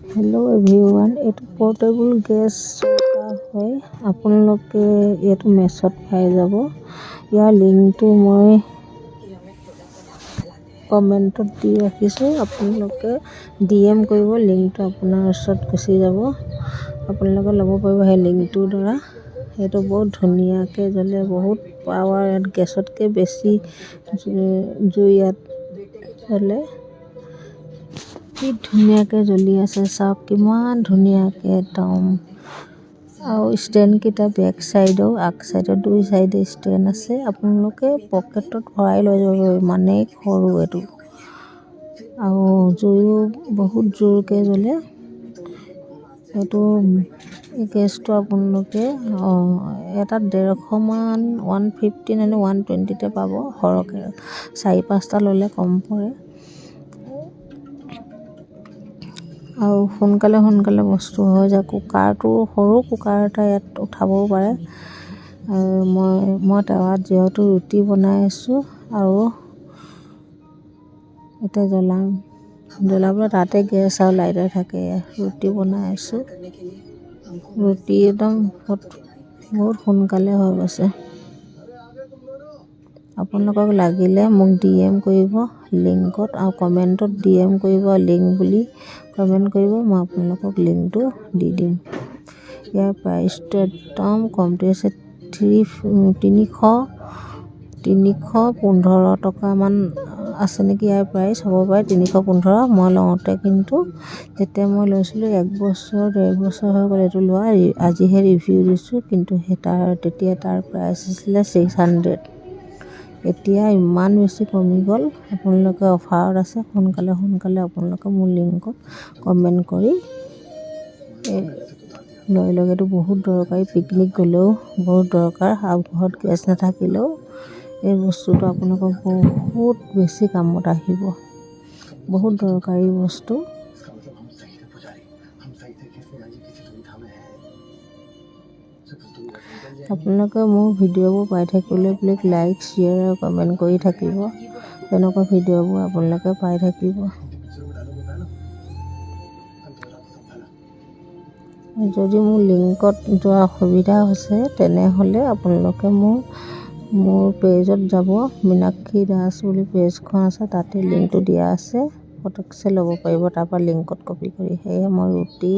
hello everyone एटू portable gas चौका है आपलोके एटू मेसत पाई जाब यार लिंक तो मैं कमेंट दी राखिছো आपलोके डीएम करिब लिंक तो आपनार ओसत गुसि जाब आपलोके लब पारिब हे लिंक तो द्वारा एटू बहुत धुनिया के जले बहुत पावर गैसत के बेसी जुइयात जले কি ধুনিয়াকে জ্বলি আছে সব কিমান ধুনিয়াকে একদম আৰু ষ্টেণ্ড কিটা বেক সাইডও আগ সাইডৰ দুই সাইডে ষ্টেণ্ড আছে আপোনালোকে পকেটত ভৰাই লৈ যাব মানে সৰু এটো আৰু জুইও বহুত জোৰকে জ্বলে এটো এই গেছটো আপোনালোকে এটা 150 মান 150 মানে 120 তে পাব হৰকে 4-5টা ললে কম পৰে আৰু সোনকালে বস্তু হৈ যায় কুকাৰটো সৰু কুকাৰ এটা ইয়াত উঠাবও পাৰে মই তাৱাত যেহেতু ৰুটি বনাই আছো আৰু এটা জ্বলাবলৈ তাতে গেছ আৰু লাইটাৰ থাকে ৰুটি বনাই আছো ৰুটি একদম বহুত সোনকালে হৈ গৈছে আপোনালোকক লাগিলে মোক ডিএম কৰিব লিংকত আৰু কমেন্টত ডিএম কৰিব লিংক বুলি কমেন্ট কৰিব মই আপোনালোকক লিংকটো দি দিম ইয়াৰ প্ৰাইচটো একদম কমটি আছে 315 টকা মান আছে নেকি ইয়াৰ প্ৰাইচ হ'ব পাৰে 315 মই লওঁতে কিন্তু যেতিয়া মই লৈছিলো 1 বছৰ 1.5 বছৰ হৈ গ'ল এটো লোৱা আজিহে ৰিভিউ দিছো কিন্তু তেতিয়া তাৰ প্ৰাইচ আছিল 600 এতিয়া ইমান বেছি কমি গ'ল আপোনালোকে অফাৰত আছে সোনকালে আপোনালোকে মোৰ লিংকত কমেন্ট কৰি লৈ লগেটো বহুত দৰকাৰী পিকনিক গলেও বহুত দৰকাৰ আৰু ঘৰত গেছ নাথাকিলেও এই বস্তুটো আপোনালোকক বহুত বেছি কামত আহিব বহুত দৰকাৰী বস্তু আপোনালোকে মোৰ ভিডিঅ'বোৰ পাই থাকিবলৈ প্লিজ লাইক শ্বেয়াৰ আৰু কমেন্ট কৰি থাকিব এনেকুৱা ভিডিঅ'বোৰ আপোনালোকে পাই থাকিব যদি মোৰ লিংকত যোৱা অসুবিধা হৈছে তেনেহলে আপোনালোকে মোৰ পেজত যাব মিনাক্ষী দাস বুলি পেজখন আছে তাতে লিংকটো দিয়া আছে ফটকছে ল'ব পাৰিব তাৰ পৰা লিংকত কপি কৰি হেয়ে মই ৰুটি